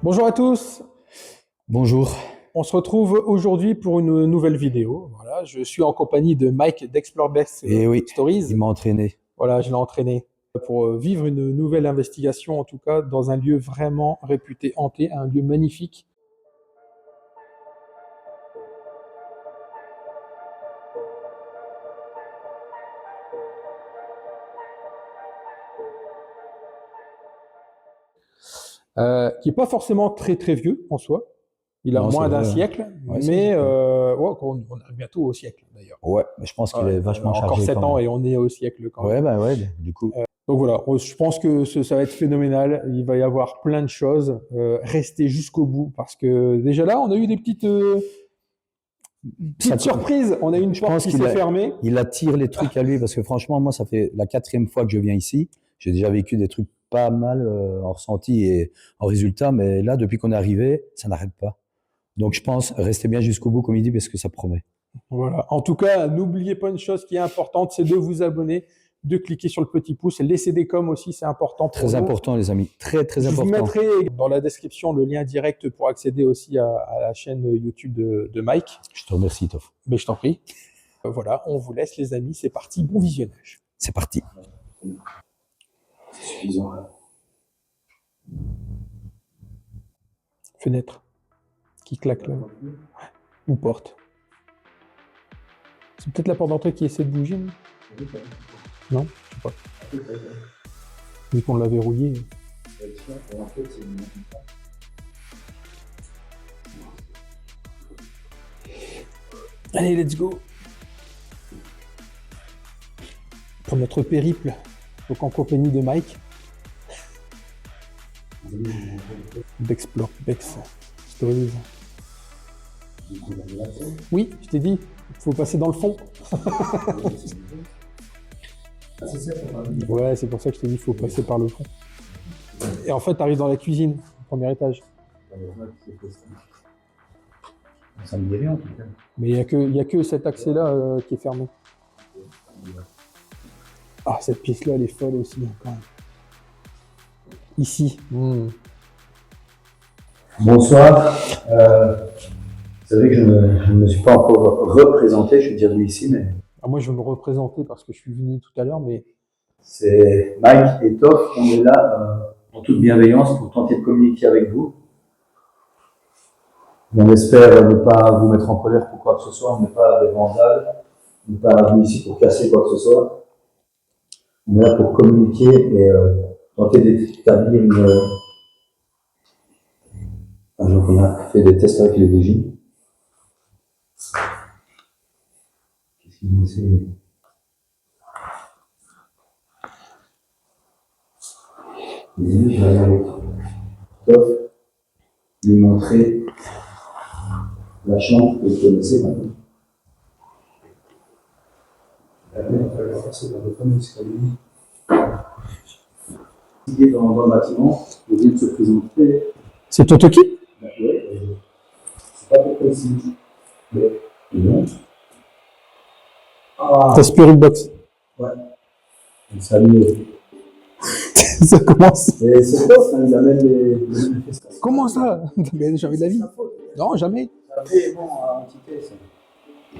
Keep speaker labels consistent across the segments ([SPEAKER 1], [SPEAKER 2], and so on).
[SPEAKER 1] Bonjour à tous,
[SPEAKER 2] Bonjour.
[SPEAKER 1] on se retrouve aujourd'hui pour une nouvelle vidéo. Voilà, je suis en compagnie de Mike d'Explore Best
[SPEAKER 2] Et oui,
[SPEAKER 1] Stories.
[SPEAKER 2] il m'a entraîné.
[SPEAKER 1] Voilà, je l'ai entraîné pour vivre une nouvelle investigation, en tout cas dans un lieu vraiment réputé hanté, un lieu magnifique. Qui n'est pas forcément très vieux en soi. Il a
[SPEAKER 2] Non, c'est
[SPEAKER 1] moins d'un
[SPEAKER 2] vrai.
[SPEAKER 1] siècle,
[SPEAKER 2] Ouais, c'est
[SPEAKER 1] mais
[SPEAKER 2] vrai.
[SPEAKER 1] ouais, on arrive bientôt au siècle d'ailleurs.
[SPEAKER 2] Ouais, mais je pense qu'il
[SPEAKER 1] Ouais,
[SPEAKER 2] est vachement
[SPEAKER 1] encore
[SPEAKER 2] chargé
[SPEAKER 1] 7
[SPEAKER 2] quand
[SPEAKER 1] ans
[SPEAKER 2] même.
[SPEAKER 1] et on est au siècle quand
[SPEAKER 2] Ouais,
[SPEAKER 1] même.
[SPEAKER 2] bah ouais, du coup.
[SPEAKER 1] Donc voilà, je pense que ça va être phénoménal. Il va y avoir plein de choses. Restez jusqu'au bout parce que déjà là, on a eu des
[SPEAKER 2] Ça,
[SPEAKER 1] petites surprises. On a eu une
[SPEAKER 2] je
[SPEAKER 1] porte
[SPEAKER 2] pense
[SPEAKER 1] qui s'est fermée.
[SPEAKER 2] il attire les trucs à lui parce que franchement, moi, ça fait la 4e fois que je viens ici. J'ai déjà vécu des trucs pas mal en ressenti et en résultat, mais là, depuis qu'on est arrivé, ça n'arrête pas. Donc je pense, restez bien jusqu'au bout, comme il dit, parce que ça promet.
[SPEAKER 1] Voilà. En tout cas, n'oubliez pas une chose qui est importante, c'est de vous abonner, de cliquer sur le petit pouce, laisser des coms aussi, c'est important pour
[SPEAKER 2] Très
[SPEAKER 1] nous.
[SPEAKER 2] important, les amis. Très
[SPEAKER 1] Je vous
[SPEAKER 2] important.
[SPEAKER 1] mettrai dans la description le lien direct pour accéder aussi à la chaîne YouTube de Mike.
[SPEAKER 2] Je te remercie, Toff.
[SPEAKER 1] Mais je t'en prie. Voilà, on vous laisse les amis, c'est parti, bon visionnage.
[SPEAKER 2] C'est parti.
[SPEAKER 3] C'est suffisant.
[SPEAKER 1] Fenêtre qui claque là. Ou porte. C'est peut-être la porte d'entrée qui essaie de bouger, non? Non, je sais pas. Vu qu'on l'a verrouillé. Allez, let's go. Pour notre périple, donc en compagnie de Mike. D'Explore Bex Stories. Oui, je t'ai dit, il faut passer dans le fond. Ouais, c'est pour ça que je t'ai dit, il faut passer par le fond. Et en fait, tu arrives dans la cuisine, au premier étage.
[SPEAKER 3] Ça me dit rien en tout cas.
[SPEAKER 1] Mais il y a que cet accès-là qui est fermé. Ah, cette pièce-là, elle est folle aussi, quand même. Ici.
[SPEAKER 3] Bonsoir. Vous savez que je ne me suis pas encore représenté, je suis déjà venu ici, mais
[SPEAKER 1] Ah, moi, je vais me représenter parce que je suis venu tout à l'heure, mais
[SPEAKER 3] c'est Mike et Toff. On est là en toute bienveillance pour tenter de communiquer avec vous. On espère ne pas vous mettre en colère pour quoi que ce soit, on n'est pas des vandales, on n'est pas venu ici pour casser quoi que ce soit. On est là pour communiquer et tenter d'établir une. Donc on a fait des tests avec les vigiles. Qu'est-ce qu'ils ont essayé? Je vais aller avec Toff, lui montrer la chambre que vous connaissez maintenant. On va passer dans le fameux escalier. Il est dans le bâtiment, il vient de se présenter.
[SPEAKER 1] c'est Totoki?
[SPEAKER 3] Oui, c'est pas pour précis. Mais non. Ah,
[SPEAKER 1] Ta Spirit Box.
[SPEAKER 3] ouais. Salut.
[SPEAKER 1] Ça commence.
[SPEAKER 3] Et c'est Toff, hein, il amène les manifestations.
[SPEAKER 1] Comment ça? Mais jamais de la vie. Non, jamais.
[SPEAKER 3] Après, bon, à entité, c'est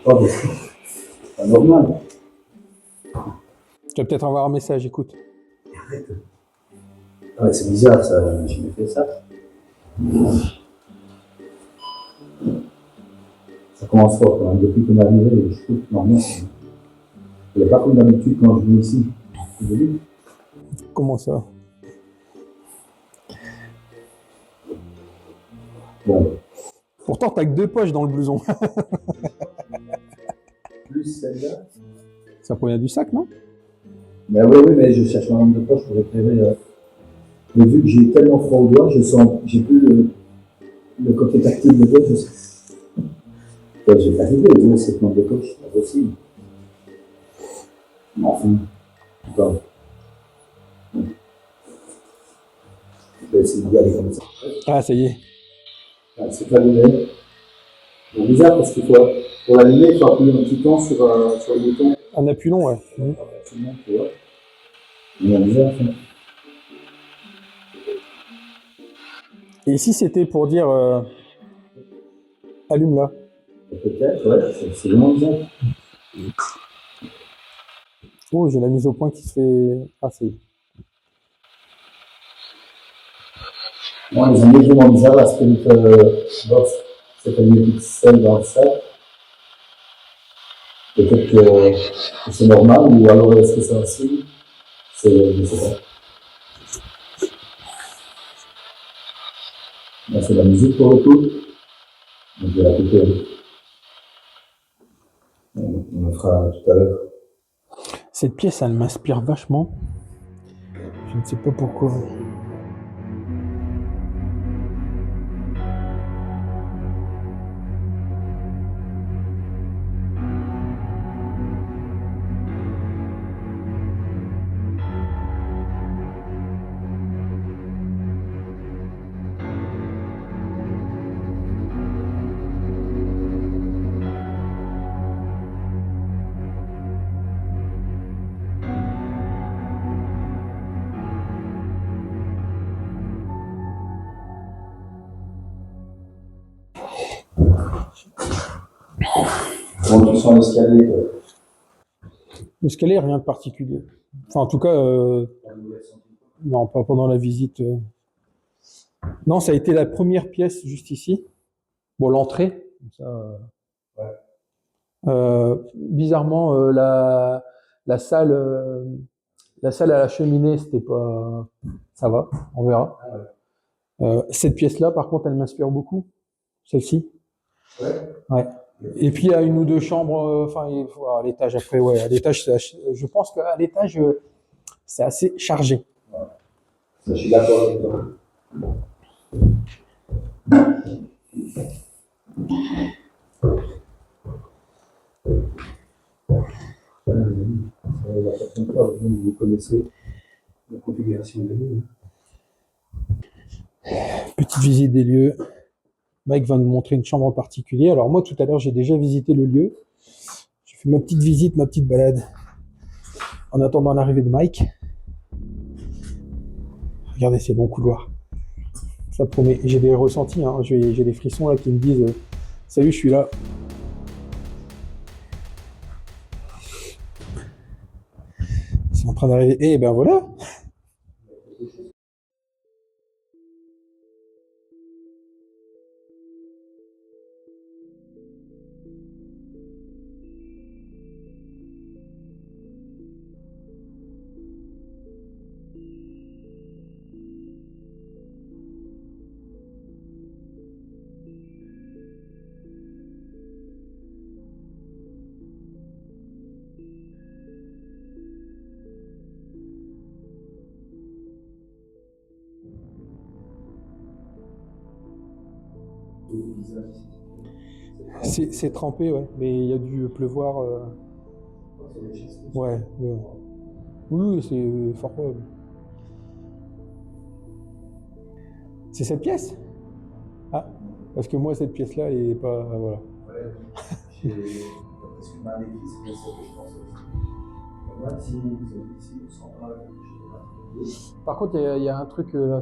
[SPEAKER 3] pas normal.
[SPEAKER 1] Tu vas peut-être avoir un message, écoute.
[SPEAKER 3] Arrête. Ouais, c'est bizarre, ça, j'ai jamais fait ça. Ça commence fort quand même. Depuis qu'on est arrivé, je trouve que normalement, il n'est pas comme d'habitude quand je viens ici. Vous avez vu?
[SPEAKER 1] Comment ça?
[SPEAKER 3] Bon.
[SPEAKER 1] Pourtant, t'as que 2 poches dans le blouson.
[SPEAKER 3] Plus celle-là.
[SPEAKER 1] Ça provient du sac, non?
[SPEAKER 3] Mais oui, mais je cherche ma lampe de poche pour éclairer. Mais vu que j'ai tellement froid au doigt, je sens, j'ai plus le côté tactile de doigt, je sais. Ouais, j'ai pas arrivé à jouer cette lampe de poche, c'est pas possible. Mais enfin, attends. Je vais essayer d'y aller comme ça.
[SPEAKER 1] Ah, ça y est.
[SPEAKER 3] Ah, c'est pas allumé. C'est bizarre parce qu'il faut, pour l'allumer, il faut appuyer un petit temps sur le bouton.
[SPEAKER 1] Un appui long, ouais.
[SPEAKER 3] Tout le monde, tu vois. Mais bizarre, ça.
[SPEAKER 1] Et ici, c'était pour dire allume-la.
[SPEAKER 3] Peut-être, ouais, c'est vraiment bizarre.
[SPEAKER 1] Oh, j'ai la mise au point qui se fait. Ah, c'est.
[SPEAKER 3] Moi, les amis vraiment bizarres, la Spirit Box, c'est une petite scène dans le sac. Peut-être que c'est normal, ou alors est-ce que c'est un signe? Je sais pas. Là, c'est la musique pour le coup. Donc, je vais la couper. On le fera tout à l'heure.
[SPEAKER 1] Cette pièce, elle m'inspire vachement. Je ne sais pas pourquoi.
[SPEAKER 3] Comment tu sens l'escalier, toi?
[SPEAKER 1] L'escalier, rien de particulier. Enfin, en tout cas, non, pas pendant la visite. Non, ça a été la première pièce juste ici. Bon, l'entrée. Ça, bizarrement, la salle à la cheminée, c'était pas. Ça va, on verra. Cette pièce-là, par contre, elle m'inspire beaucoup. Celle-ci. Ouais. Et puis il y a une ou deux chambres, enfin à l'étage après, ouais, à l'étage, je pense qu'à l'étage, c'est assez chargé.
[SPEAKER 3] Ça, je suis d'accord avec toi. La prochaine fois, vous connaissez la configuration des lieux.
[SPEAKER 1] Petite visite des lieux. Mike va nous montrer une chambre en particulier. Alors moi, tout à l'heure, j'ai déjà visité le lieu. J'ai fait ma petite visite, ma petite balade en attendant l'arrivée de Mike. Regardez ces longs couloirs. Ça promet. J'ai des ressentis, hein. J'ai des frissons là qui me disent salut, je suis là. C'est en train d'arriver. Et ben voilà. C'est trempé, ouais. Mais il y a dû pleuvoir. Ouais, ouais. Oui, c'est fort probable. C'est cette pièce? Ah, parce que moi, cette pièce-là, elle est pas. Voilà.
[SPEAKER 3] Ouais, d'après ce que m'a décrit, c'est ça que je pensais aussi. Moi, si vous êtes ici, on sent pas quelque chose de particulier.
[SPEAKER 1] Par contre, il y a un truc là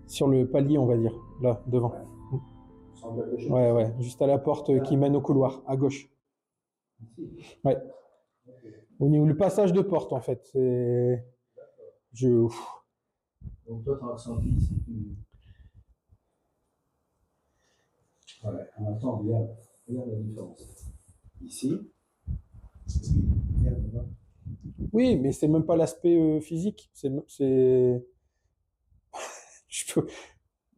[SPEAKER 1] sur le palier, on va dire, là, devant.
[SPEAKER 3] On sent quelque chose.
[SPEAKER 1] Ouais, ouais, juste à la porte qui mène au couloir, à gauche.
[SPEAKER 3] Ici.
[SPEAKER 1] Ouais. Au niveau du passage de porte, en fait. C'est. Je.
[SPEAKER 3] Donc toi, tu as ressenti ici. Ouais, en même temps, regarde la différence. Ici, regarde là-bas.
[SPEAKER 1] Oui, mais c'est même pas l'aspect physique. Je peux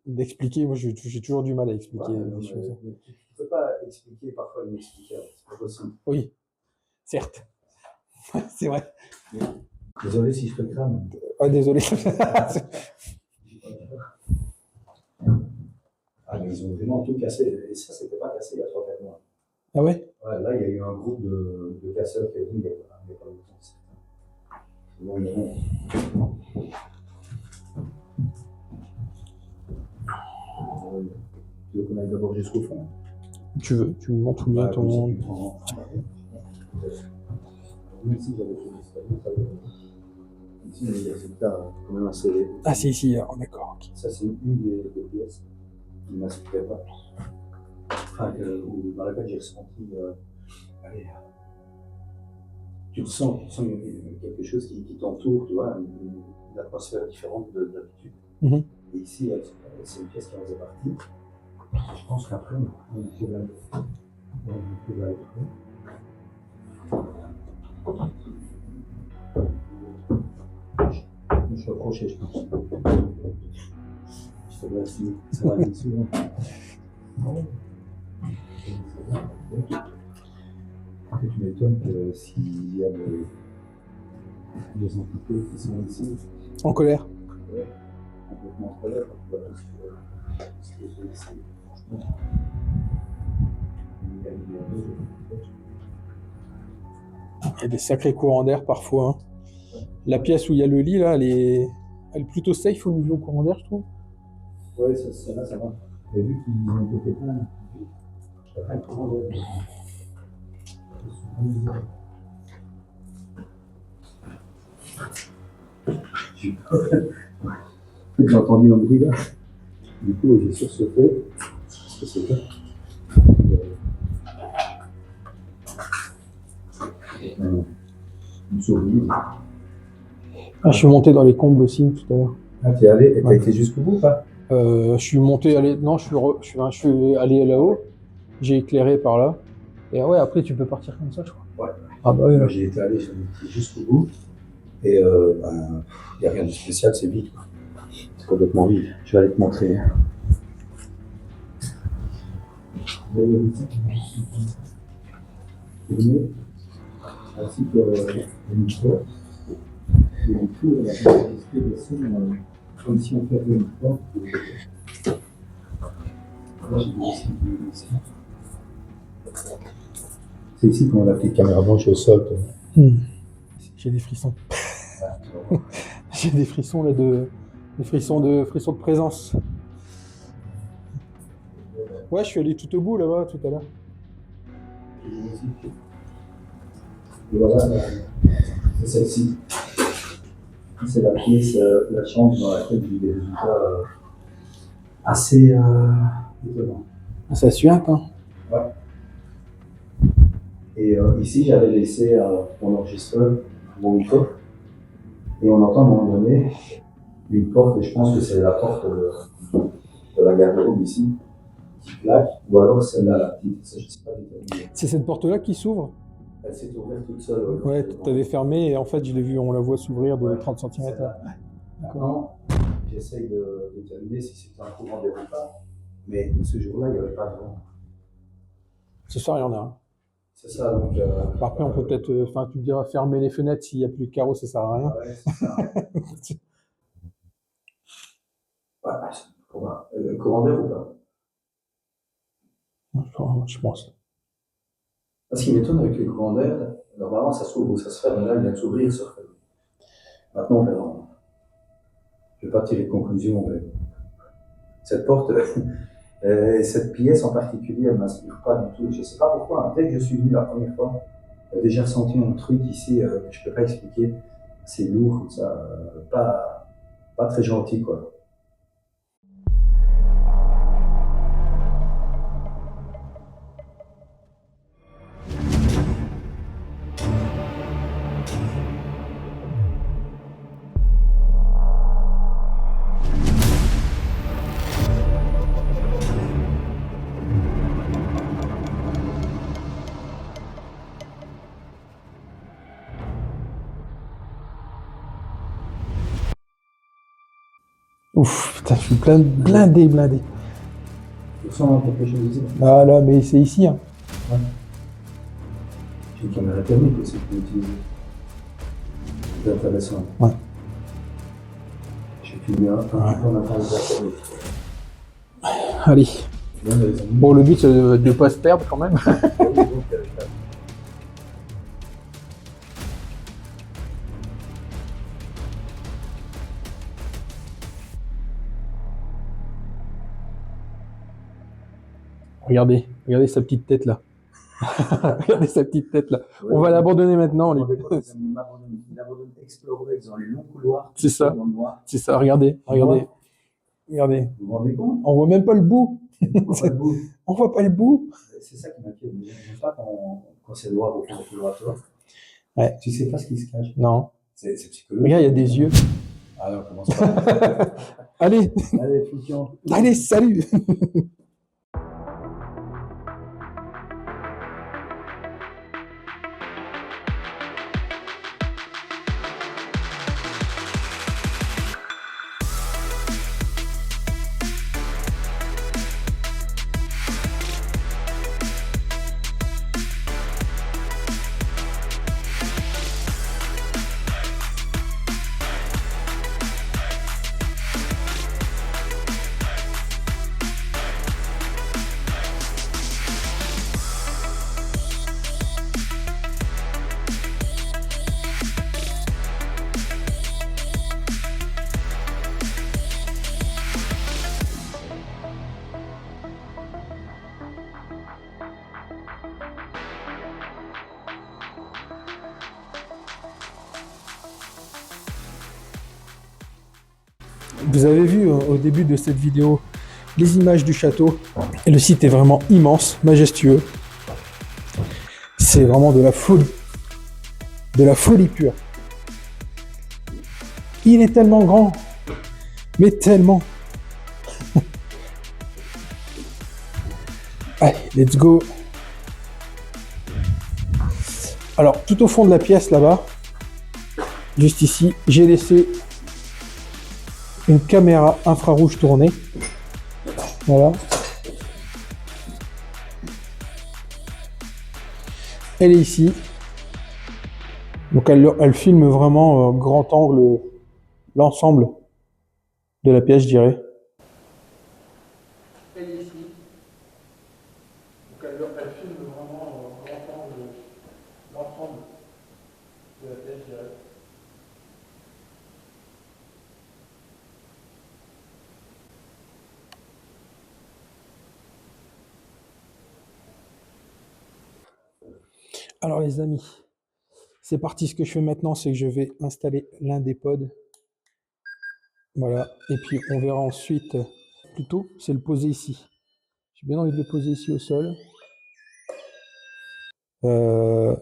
[SPEAKER 1] l'expliquer. Moi, j'ai toujours du mal à expliquer des choses.
[SPEAKER 3] Tu ne peux pas expliquer parfois l'inexplicable, c'est pas possible.
[SPEAKER 1] Oui, certes. C'est vrai.
[SPEAKER 3] Désolé si je te crame.
[SPEAKER 1] Ah, désolé.
[SPEAKER 3] Ah, mais ils ont vraiment tout cassé. Et ça, c'était pas cassé il y a 3-4 mois.
[SPEAKER 1] Ah ouais?
[SPEAKER 3] Ouais, là, il y a eu un groupe de casseurs qui est venu il y a pas longtemps. C'est bon, tu veux qu'on aille d'abord jusqu'au fond?
[SPEAKER 1] Tu veux, tu me montres bien ton.
[SPEAKER 3] Même si j'avais fait l'escalier, ça va. Ici, on a des résultats quand même assez.
[SPEAKER 1] Ah, c'est ici, alors, d'accord. Ok.
[SPEAKER 3] Ça, c'est une des pièces qui ne m'inspirait pas. Enfin, dans laquelle j'ai ressenti. Allez, tu ressens quelque chose qui t'entoure, tu vois, une atmosphère différente de d'habitude.
[SPEAKER 1] Mhm.
[SPEAKER 3] Et ici, c'est une pièce qui en faisait partie. Je pense qu'après, on peut la retrouver. Je suis approché, je pense. Je te remercie. Ça va aller souvent. Tu m'étonnes que s'il y a des entités qui sont ici,
[SPEAKER 1] En colère.
[SPEAKER 3] ouais, complètement en colère, tu vois tout ce que j'ai ici, franchement. Il y a
[SPEAKER 1] Il y a des sacrés courants d'air parfois. Hein. La pièce où il y a le lit, là, elle est plutôt safe au niveau courant d'air, je trouve.
[SPEAKER 3] ouais, ça va, ça va. J'ai vu qu'ils ont été pleins. Je pas comment dire. J'ai entendu un bruit là. Du coup, j'ai sursauté. Qu'est-ce que c'était une souris.
[SPEAKER 1] Ah, je suis monté dans les combles aussi tout à l'heure.
[SPEAKER 3] Ah, tu es allé et t'as
[SPEAKER 1] Ouais.
[SPEAKER 3] été jusqu'au bout ou pas?
[SPEAKER 1] Je suis monté, non, je suis allé là-haut. J'ai éclairé par là. Et ouais, après, tu peux partir comme ça, je crois.
[SPEAKER 3] Ouais.
[SPEAKER 1] Ah bah oui, là.
[SPEAKER 3] Moi, j'ai été allé jusqu'au bout. Et il n'y a rien de spécial, c'est vide. C'est complètement vide. Je vais aller te montrer. Ainsi que le micro. Et du coup, la capacité de son, comme si on faisait une porte. Là, j'ai des ici. C'est ici qu'on a la petite caméra blanche au sol.
[SPEAKER 1] J'ai des frissons. J'ai des frissons là des frissons de présence. Ouais, je suis allé tout au bout là-bas tout à l'heure.
[SPEAKER 3] Et voilà, c'est celle-ci. C'est la pièce, la chambre dans laquelle j'ai eu des résultats assez étonnants.
[SPEAKER 1] Ça suinte, hein.
[SPEAKER 3] Ouais. Et ici, j'avais laissé mon enregistreur, mon micro, et on entend à un moment donné une porte, et je pense que c'est la porte de la garde-robe ici, qui claque, ou alors celle-là, la petite, ça, je ne sais pas déterminer.
[SPEAKER 1] C'est cette porte-là qui s'ouvre.
[SPEAKER 3] Elle s'est ouverte toute seule.
[SPEAKER 1] Ouais, t'avais fermé et en fait, je l'ai vu, on la voit s'ouvrir de 30 cm là.
[SPEAKER 3] Maintenant, j'essaye de déterminer si c'est un courant d'air ou pas, mais ce jour-là, il n'y avait pas de vent.
[SPEAKER 1] Ce soir, il y en a un.
[SPEAKER 3] C'est ça, donc.
[SPEAKER 1] Après, on peut peut-être, tu me diras, fermer les fenêtres s'il n'y a plus de carreaux, ça sert à rien.
[SPEAKER 3] Ouais, c'est ça. Ouais, courant d'air ou pas?
[SPEAKER 1] Je pense.
[SPEAKER 3] Ce qui m'étonne avec les courants d'air, normalement ça s'ouvre ou ça se ferme, là il vient de s'ouvrir et se referme. Maintenant on verra. Je ne vais pas tirer de conclusion, mais cette porte, cette pièce en particulier, elle ne m'inspire pas du tout. Je ne sais pas pourquoi. Dès que je suis venu la première fois, j'ai déjà ressenti un truc ici que je ne peux pas expliquer. C'est lourd, comme ça, pas très gentil, quoi.
[SPEAKER 1] Ouf, putain, je suis blindé.
[SPEAKER 3] Tu sens quelque chose ici?
[SPEAKER 1] Ah là, mais c'est ici, hein.
[SPEAKER 3] Ouais. J'ai une caméra thermique aussi qu'on utilise. C'est intéressant.
[SPEAKER 1] Ouais.
[SPEAKER 3] J'ai filmé un peu en attendant de
[SPEAKER 1] Allez. Bon, le but, c'est de ne pas se perdre quand même. Regardez sa petite tête là. Regardez sa petite tête là.
[SPEAKER 3] Ouais,
[SPEAKER 1] On va l'abandonner maintenant.
[SPEAKER 3] Ils abandonnent Explorer dans les longs couloirs.
[SPEAKER 1] C'est ça.
[SPEAKER 3] Dans le noir.
[SPEAKER 1] C'est ça, regardez, regardez. Regardez.
[SPEAKER 3] Vous vous rendez compte?
[SPEAKER 1] On voit même pas le bout.
[SPEAKER 3] On voit pas le bout.
[SPEAKER 1] On voit pas le bout.
[SPEAKER 3] C'est ça qui m'inquiète. J'aime pas quand c'est noir au fond du couloir, tu vois.
[SPEAKER 1] Ouais.
[SPEAKER 3] Tu sais pas ce qui se cache.
[SPEAKER 1] Non.
[SPEAKER 3] C'est psychologique.
[SPEAKER 1] Regarde, il y a des yeux.
[SPEAKER 3] Ah non, commence pas.
[SPEAKER 1] Allez,
[SPEAKER 3] Allez, Fouquion.
[SPEAKER 1] allez, salut. Vous avez vu au début de cette vidéo les images du château. Et le site est vraiment immense, majestueux. C'est vraiment de la folie. De la folie pure. Il est tellement grand. Mais tellement. Allez, let's go. Alors, tout au fond de la pièce, là-bas, juste ici, j'ai laissé une caméra infrarouge tournée. Voilà. Elle est ici. Donc elle filme vraiment grand angle l'ensemble de la pièce, je dirais. Elle est ici. Donc elle filme vraiment grand angle l'ensemble de la pièce, je dirais. Alors les amis, c'est parti. Ce que je fais maintenant, c'est que je vais installer l'un des pods. Voilà. Et puis on verra ensuite, plutôt, c'est le poser ici. J'ai bien envie de le poser ici au sol.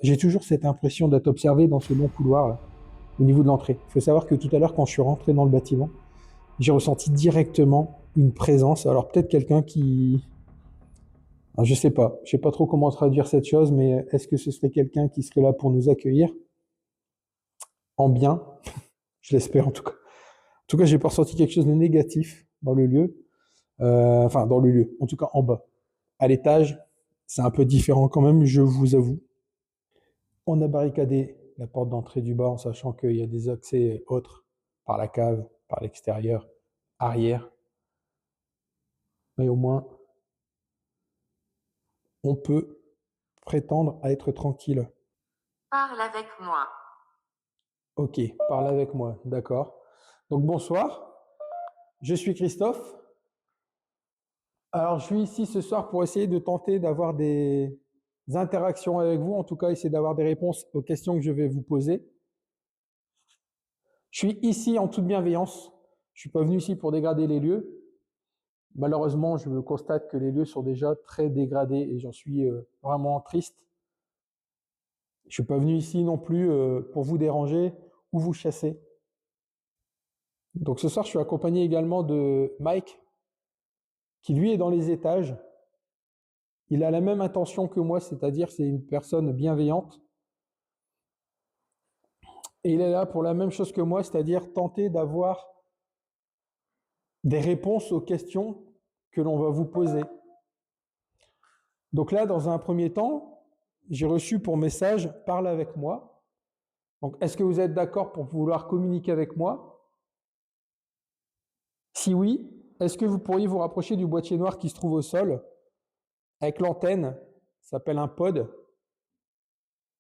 [SPEAKER 1] J'ai toujours cette impression d'être observé dans ce long couloir là, au niveau de l'entrée. Il faut savoir que tout à l'heure, quand je suis rentré dans le bâtiment, j'ai ressenti directement une présence. Alors peut-être quelqu'un qui... Alors, je sais pas trop comment traduire cette chose, mais est-ce que ce serait quelqu'un qui serait là pour nous accueillir en bien? Je l'espère en tout cas. En tout cas, j'ai pas ressenti quelque chose de négatif dans le lieu. Enfin, dans le lieu, en tout cas en bas. À l'étage, c'est un peu différent quand même, je vous avoue. On a barricadé la porte d'entrée du bas en sachant qu'il y a des accès autres par la cave, par l'extérieur, arrière. Mais au moins, on peut prétendre à être tranquille.
[SPEAKER 4] Parle avec moi.
[SPEAKER 1] Ok, parle avec moi, d'accord. Donc bonsoir, je suis Christophe. Alors je suis ici ce soir pour essayer de tenter d'avoir des interactions avec vous, en tout cas essayer d'avoir des réponses aux questions que je vais vous poser. Je suis ici en toute bienveillance, je ne suis pas venu ici pour dégrader les lieux. Malheureusement, je constate que les lieux sont déjà très dégradés et j'en suis vraiment triste. Je ne suis pas venu ici non plus pour vous déranger ou vous chasser. Donc ce soir, je suis accompagné également de Mike, qui lui est dans les étages. Il a la même intention que moi, c'est-à-dire c'est une personne bienveillante. Et il est là pour la même chose que moi, c'est-à-dire tenter d'avoir des réponses aux questions que l'on va vous poser. Donc là, dans un premier temps, j'ai reçu pour message « Parle avec moi ». Donc, est-ce que vous êtes d'accord pour vouloir communiquer avec moi? Si oui, est-ce que vous pourriez vous rapprocher du boîtier noir qui se trouve au sol avec l'antenne? Ça s'appelle un pod.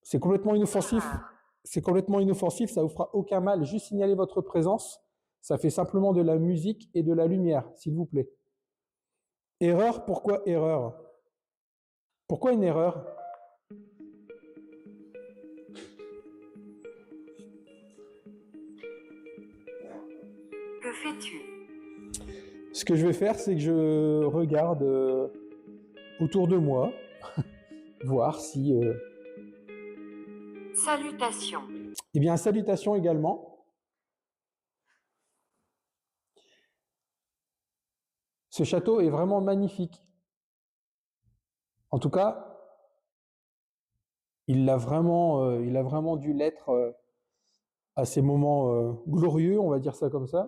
[SPEAKER 1] C'est complètement inoffensif. C'est complètement inoffensif, ça ne vous fera aucun mal. Juste signaler votre présence. Ça fait simplement de la musique et de la lumière, s'il vous plaît. Erreur, pourquoi erreur? Pourquoi une erreur?
[SPEAKER 4] fais-tu?
[SPEAKER 1] Ce que je vais faire, c'est que je regarde autour de moi, voir si...
[SPEAKER 4] Salutations.
[SPEAKER 1] Eh bien, salutations également. Ce château est vraiment magnifique. En tout cas, il a vraiment dû l'être à ces moments glorieux, on va dire ça comme ça.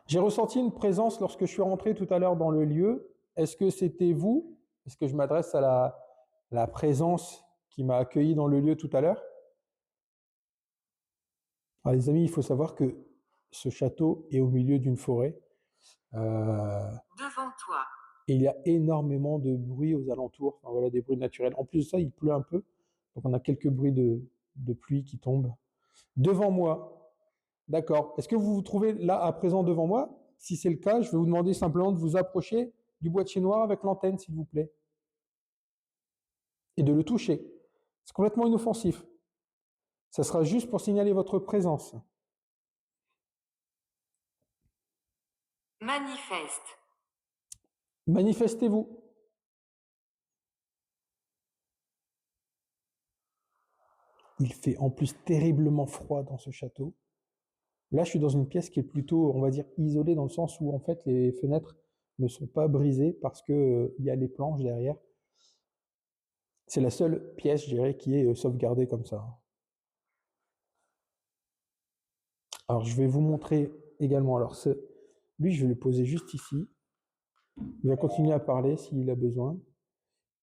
[SPEAKER 1] J'ai ressenti une présence lorsque je suis rentré tout à l'heure dans le lieu. Est-ce que c'était vous? Est-ce que je m'adresse à la présence qui m'a accueilli dans le lieu tout à l'heure? Alors les amis, il faut savoir que ce château est au milieu d'une forêt.
[SPEAKER 4] Devant toi.
[SPEAKER 1] Et il y a énormément de bruit aux alentours, enfin, voilà, des bruits naturels. En plus de ça, il pleut un peu, donc on a quelques bruits de pluie qui tombent. Devant moi, d'accord. Est-ce que vous vous trouvez là à présent devant moi? Si c'est le cas, je vais vous demander simplement de vous approcher du boîtier noir avec l'antenne, s'il vous plaît, et de le toucher. C'est complètement inoffensif. Ça sera juste pour signaler votre présence.
[SPEAKER 4] Manifeste.
[SPEAKER 1] Manifestez-vous. Il fait en plus terriblement froid dans ce château. Là, je suis dans une pièce qui est plutôt, on va dire, isolée dans le sens où, en fait, les fenêtres ne sont pas brisées parce que il y a les planches derrière. C'est la seule pièce, je dirais, qui est sauvegardée comme ça. Alors, je vais vous montrer également. Alors, lui, je vais le poser juste ici. Il va continuer à parler s'il a besoin.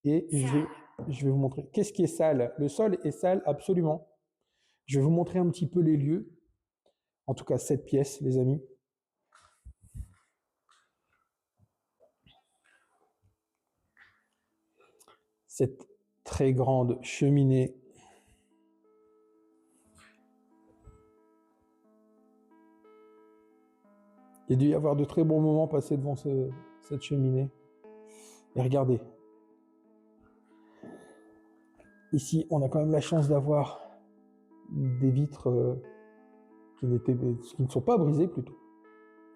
[SPEAKER 1] Et je vais vous montrer. Qu'est-ce qui est sale? Le sol est sale, absolument. Je vais vous montrer un petit peu les lieux. En tout cas, cette pièce, les amis. Cette très grande cheminée. Il y a dû y avoir de très bons moments passés devant cette cheminée. Et regardez. Ici, on a quand même la chance d'avoir des vitres qui ne sont pas brisées plutôt.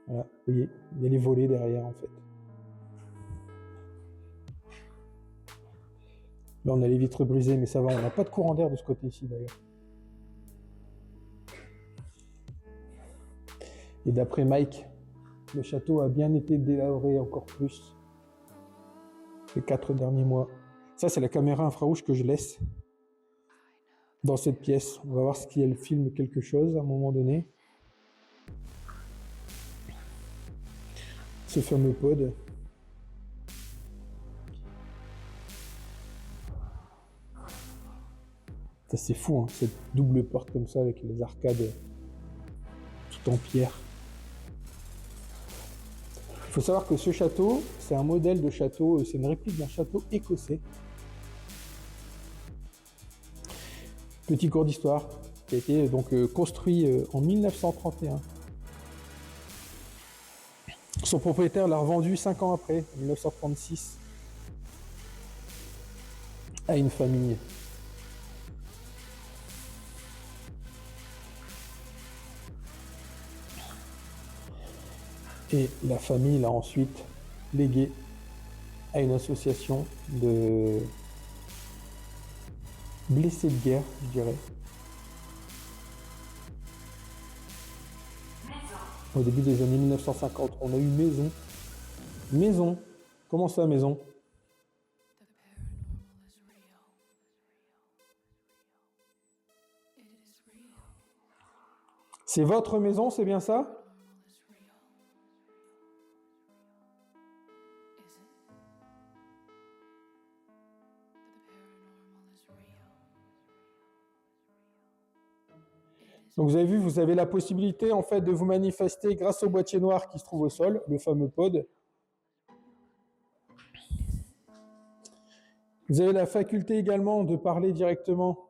[SPEAKER 1] Voilà, vous voyez, il y a les volets derrière en fait. Là, on a les vitres brisées, mais ça va, on n'a pas de courant d'air de ce côté-ci d'ailleurs. Et d'après Mike, le château a bien été délabré encore plus les 4 derniers mois. Ça, c'est la caméra infrarouge que je laisse dans cette pièce. On va voir si elle filme quelque chose à un moment donné. Ce fameux pod. Ça, c'est fou, hein, cette double porte comme ça avec les arcades tout en pierre. Il faut savoir que ce château, c'est un modèle de château, c'est une réplique d'un château écossais. Petit cours d'histoire, qui a été donc construit en 1931. Son propriétaire l'a revendu 5 ans après, en 1936, à une famille. Et la famille l'a ensuite légué à une association de blessés de guerre, je dirais. Au début des années 1950, on a eu Maison. Maison. Comment ça, Maison? C'est votre maison, c'est bien ça? Donc vous avez vu, vous avez la possibilité en fait de vous manifester grâce au boîtier noir qui se trouve au sol, le fameux pod. Vous avez la faculté également de parler directement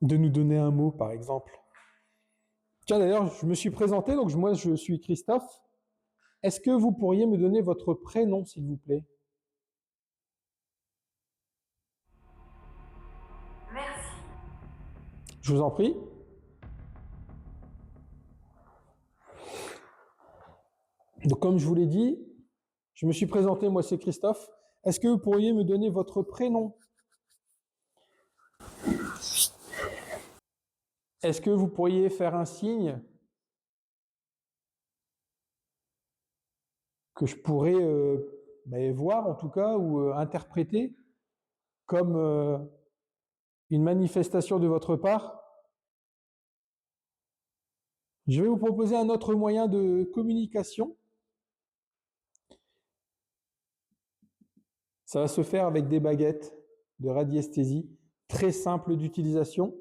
[SPEAKER 1] de nous donner un mot, par exemple. Tiens, d'ailleurs, je me suis présenté, donc moi, je suis Christophe. Est-ce que vous pourriez me donner votre prénom, s'il vous plaît?
[SPEAKER 4] Merci.
[SPEAKER 1] Je vous en prie. Donc, comme je vous l'ai dit, je me suis présenté, moi, c'est Christophe. Est-ce que vous pourriez me donner votre prénom? Est-ce que vous pourriez faire un signe que je pourrais voir, en tout cas, ou interpréter comme une manifestation de votre part? Je vais vous proposer un autre moyen de communication. Ça va se faire avec des baguettes de radiesthésie, très simple d'utilisation.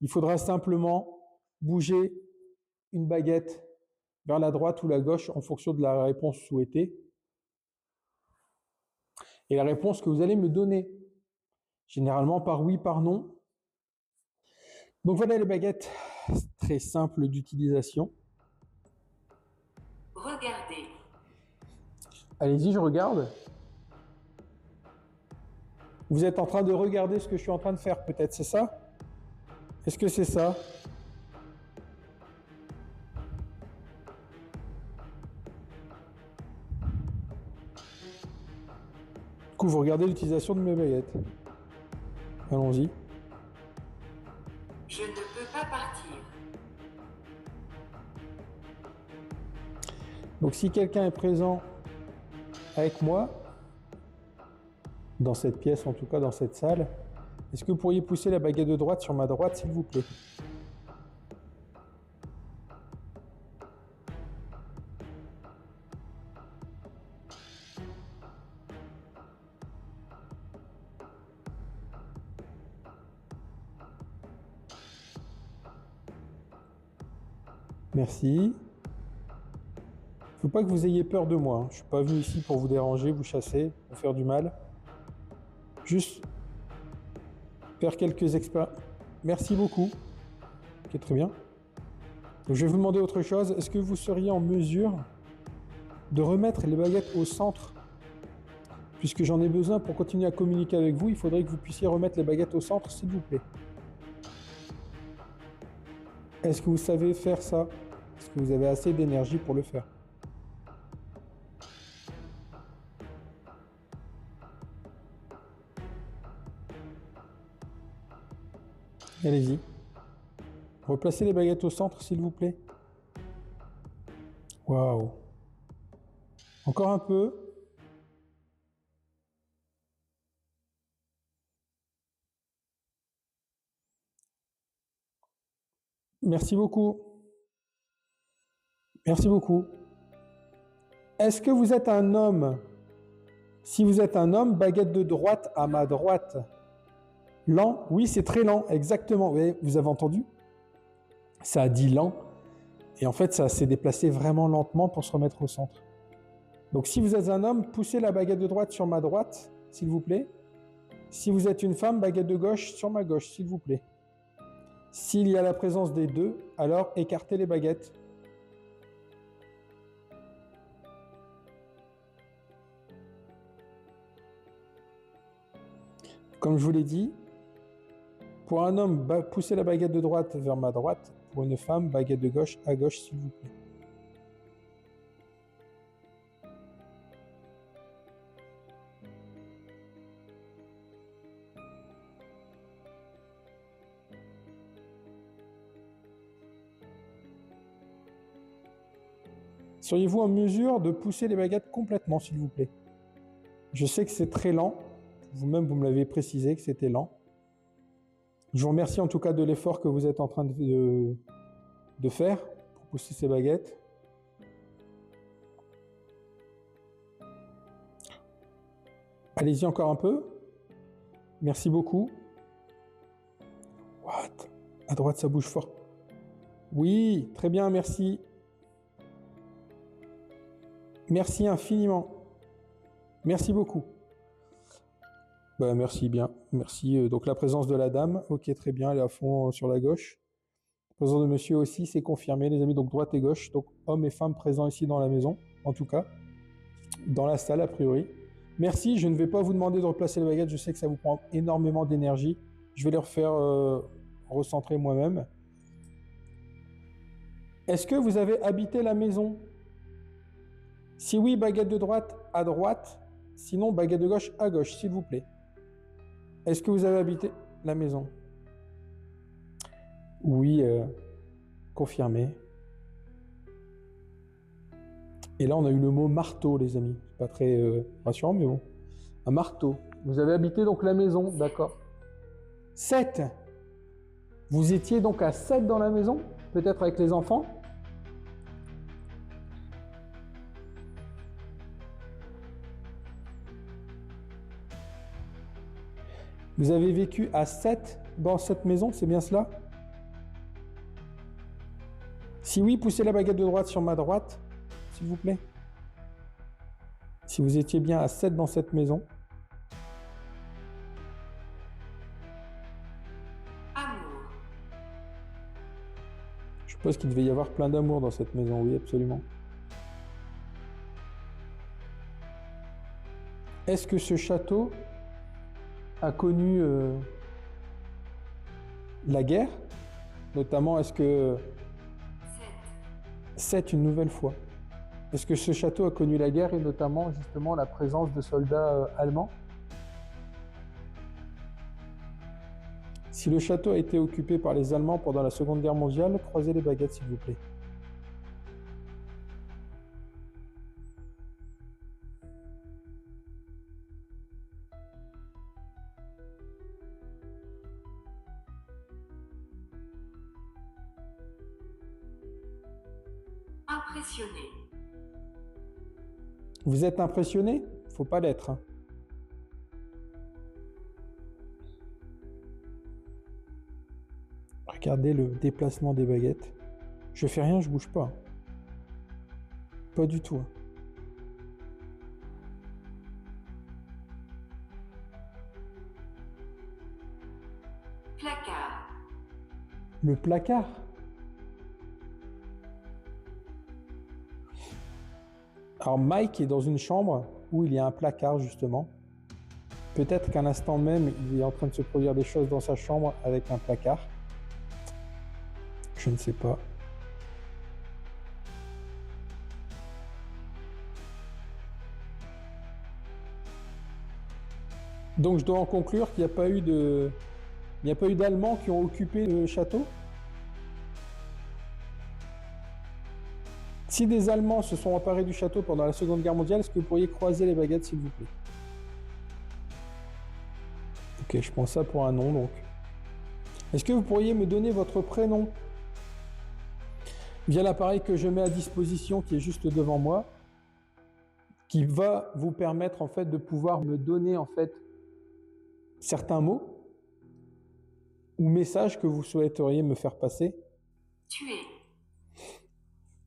[SPEAKER 1] Il faudra simplement bouger une baguette vers la droite ou la gauche en fonction de la réponse souhaitée. Et la réponse que vous allez me donner, généralement par oui, par non. Donc voilà les baguettes, très simples d'utilisation.
[SPEAKER 4] Regardez.
[SPEAKER 1] Allez-y, je regarde. Vous êtes en train de regarder ce que je suis en train de faire, peut-être, c'est ça? Est-ce que c'est ça? Du coup, vous regardez l'utilisation de mes baguettes. Allons-y.
[SPEAKER 4] Je ne peux pas partir.
[SPEAKER 1] Donc si quelqu'un est présent avec moi, dans cette pièce, en tout cas dans cette salle, est-ce que vous pourriez pousser la baguette de droite sur ma droite, s'il vous plaît? Merci. Faut pas que vous ayez peur de moi, hein. Je suis pas venu ici pour vous déranger, vous chasser, vous faire du mal. Juste faire quelques expériences. Merci beaucoup. Ok, très bien. Donc, je vais vous demander autre chose. Est-ce que vous seriez en mesure de remettre les baguettes au centre? Puisque j'en ai besoin pour continuer à communiquer avec vous, il faudrait que vous puissiez remettre les baguettes au centre, s'il vous plaît. Est-ce que vous savez faire ça? Est-ce que vous avez assez d'énergie pour le faire? Allez-y. Replacez les baguettes au centre, s'il vous plaît. Waouh. Encore un peu. Merci beaucoup. Merci beaucoup. Est-ce que vous êtes un homme? Si vous êtes un homme, baguette de droite à ma droite. Lent? Oui, c'est très lent, exactement. Vous avez entendu? Ça a dit lent. Et en fait, ça s'est déplacé vraiment lentement pour se remettre au centre. Donc si vous êtes un homme, poussez la baguette de droite sur ma droite, s'il vous plaît. Si vous êtes une femme, baguette de gauche sur ma gauche, s'il vous plaît. S'il y a la présence des deux, alors écartez les baguettes. Comme je vous l'ai dit, pour un homme, poussez la baguette de droite vers ma droite. Pour une femme, baguette de gauche à gauche, s'il vous plaît. Seriez-vous en mesure de pousser les baguettes complètement, s'il vous plaît? Je sais que c'est très lent. Vous-même, vous me l'avez précisé que c'était lent. Je vous remercie en tout cas de l'effort que vous êtes en train de faire pour pousser ces baguettes. Allez-y encore un peu. Merci beaucoup. What? À droite, ça bouge fort. Oui, très bien, merci. Merci infiniment. Merci beaucoup. Bah, merci bien. Merci. Donc la présence de la dame, ok, très bien, elle est à fond sur la gauche. La présence de monsieur aussi, c'est confirmé, les amis, donc droite et gauche. Donc hommes et femmes présents ici dans la maison, en tout cas, dans la salle a priori. Merci, je ne vais pas vous demander de replacer les baguettes, je sais que ça vous prend énormément d'énergie. Je vais les refaire recentrer moi-même. Est-ce que vous avez habité la maison? Si oui, baguette de droite à droite, sinon baguette de gauche à gauche, s'il vous plaît. Est-ce que vous avez habité la maison? Oui, confirmé. Et là, on a eu le mot marteau, les amis. C'est pas très rassurant, mais bon. Un marteau. Vous avez habité donc la maison, d'accord. 7. Vous étiez donc à 7 dans la maison, peut-être avec les enfants? Vous avez vécu à 7 dans cette maison, c'est bien cela? Si oui, poussez la baguette de droite sur ma droite, s'il vous plaît. Si vous étiez bien à 7 dans cette maison.
[SPEAKER 4] Amour.
[SPEAKER 1] Je suppose qu'il devait y avoir plein d'amour dans cette maison, oui, absolument. Est-ce que ce château a connu la guerre? Notamment, est-ce que 7 une nouvelle fois? Est-ce que ce château a connu la guerre et notamment justement la présence de soldats allemands? Si le château a été occupé par les Allemands pendant la Seconde Guerre mondiale, croisez les baguettes s'il vous plaît.
[SPEAKER 4] Impressionné.
[SPEAKER 1] Vous êtes impressionné? Faut pas l'être, hein. Regardez le déplacement des baguettes. Je fais rien, je bouge pas. Pas du tout.
[SPEAKER 4] Placard.
[SPEAKER 1] Le placard. Alors Mike est dans une chambre où il y a un placard justement. Peut-être qu'à l'instant même, il est en train de se produire des choses dans sa chambre avec un placard. Je ne sais pas. Donc je dois en conclure qu'il n'y a pas eu d'Allemands qui ont occupé le château. Si des Allemands se sont emparés du château pendant la Seconde Guerre mondiale, est-ce que vous pourriez croiser les baguettes s'il vous plaît? Ok, je prends ça pour un non donc. Est-ce que vous pourriez me donner votre prénom via l'appareil que je mets à disposition qui est juste devant moi, qui va vous permettre en fait de pouvoir me donner en fait certains mots ou messages que vous souhaiteriez me faire passer.
[SPEAKER 4] Tué.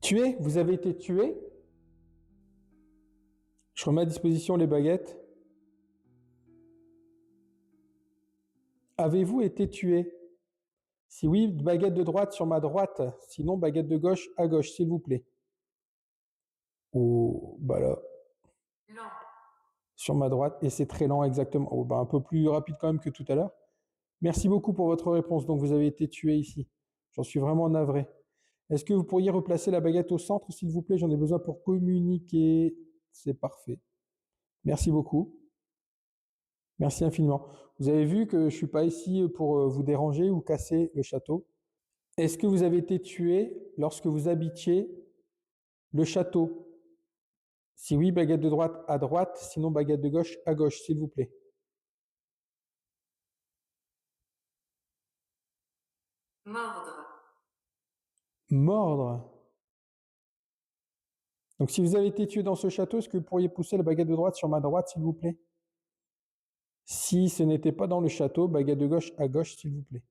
[SPEAKER 1] Tué? Vous avez été tué? Je remets à disposition les baguettes. Avez-vous été tué? Si oui, baguette de droite sur ma droite. Sinon, baguette de gauche à gauche, s'il vous plaît. Oh, bah là,
[SPEAKER 4] Lent.
[SPEAKER 1] sur ma droite. Et c'est très lent, exactement. Oh, bah un peu plus rapide quand même que tout à l'heure. Merci beaucoup pour votre réponse. Donc, vous avez été tué ici. J'en suis vraiment navré. Est-ce que vous pourriez replacer la baguette au centre, s'il vous plaît? J'en ai besoin pour communiquer. C'est parfait. Merci beaucoup. Merci infiniment. Vous avez vu que je suis pas ici pour vous déranger ou casser le château. Est-ce que vous avez été tué lorsque vous habitiez le château? Si oui, baguette de droite à droite, sinon baguette de gauche à gauche, s'il vous plaît.
[SPEAKER 4] Mordre.
[SPEAKER 1] Mordre. Donc si vous avez été tué dans ce château, est-ce que vous pourriez pousser la baguette de droite sur ma droite, s'il vous plaît? Si ce n'était pas dans le château, baguette de gauche à gauche, s'il vous plaît.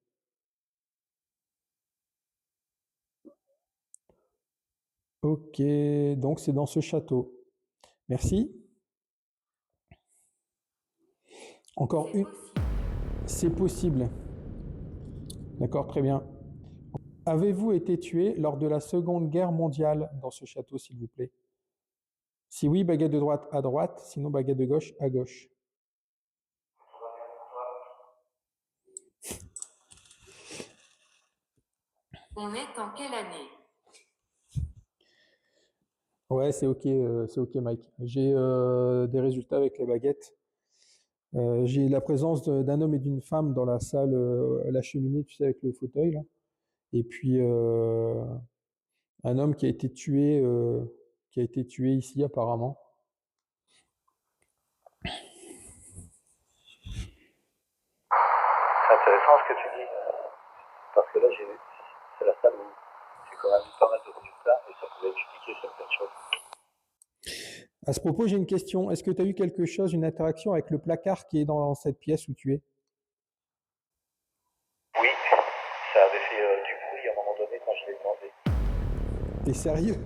[SPEAKER 1] Ok, donc c'est dans ce château. Merci. Encore
[SPEAKER 4] C'est
[SPEAKER 1] une.
[SPEAKER 4] possible.
[SPEAKER 1] C'est possible. D'accord, très bien. Avez-vous été tué lors de la Seconde Guerre mondiale dans ce château, s'il vous plaît? Si oui, baguette de droite à droite, sinon baguette de gauche à gauche.
[SPEAKER 4] On est en quelle année?
[SPEAKER 1] Ouais, c'est ok, Mike. J'ai des résultats avec les baguettes. J'ai la présence d'un homme et d'une femme dans la salle, à la cheminée, tu sais, avec le fauteuil, là. Et puis, un homme qui a été tué ici, apparemment.
[SPEAKER 3] C'est intéressant ce que tu dis, parce que là, c'est la salle où j'ai quand même eu pas mal de résultats et ça pouvait expliquer certaines choses.
[SPEAKER 1] À ce propos, j'ai une question. Est-ce que tu as eu quelque chose, une interaction avec le placard qui est dans cette pièce où tu es?
[SPEAKER 3] Oui, ça avait fait du bruit à un moment donné quand je l'ai demandé.
[SPEAKER 1] T'es sérieux?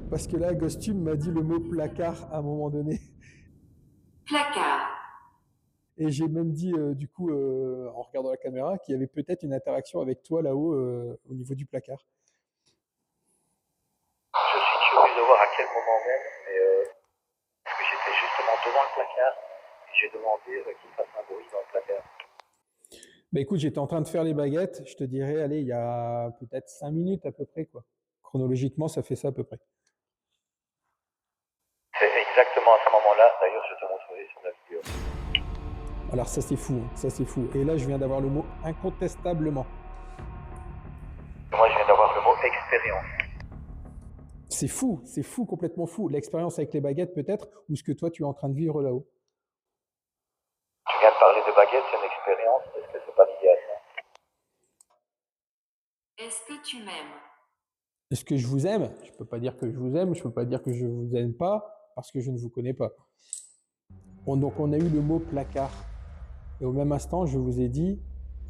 [SPEAKER 1] Parce que là, Costume m'a dit le mot placard à un moment donné.
[SPEAKER 4] Placard.
[SPEAKER 1] Et j'ai même dit, du coup, en regardant la caméra, qu'il y avait peut-être une interaction avec toi là-haut, au niveau du placard.
[SPEAKER 3] Je suis curieux de voir à quel moment même, mais parce que j'étais justement devant le placard et j'ai demandé qu'il fasse un bruit dans le placard.
[SPEAKER 1] Bah écoute, j'étais en train de faire les baguettes, je te dirais, allez, il y a peut-être 5 minutes à peu près, quoi. Chronologiquement, ça fait ça à peu près.
[SPEAKER 3] C'est exactement à ce moment-là, d'ailleurs je te montrerai sur la vidéo.
[SPEAKER 1] Alors ça c'est fou, hein, ça c'est fou. Et là, je viens d'avoir le mot incontestablement.
[SPEAKER 3] Moi je viens d'avoir le mot expérience.
[SPEAKER 1] C'est fou, complètement fou. L'expérience avec les baguettes peut-être, ou ce que toi tu es en train de vivre là-haut.
[SPEAKER 3] Tu viens de parler de baguette, c'est une expérience, est-ce que c'est pas lié à ça?
[SPEAKER 4] Est-ce que tu m'aimes?
[SPEAKER 1] Est-ce que je vous aime? Je peux pas dire que je vous aime, je peux pas dire que je vous aime pas, parce que je ne vous connais pas. Donc on a eu le mot placard. Et au même instant, je vous ai dit,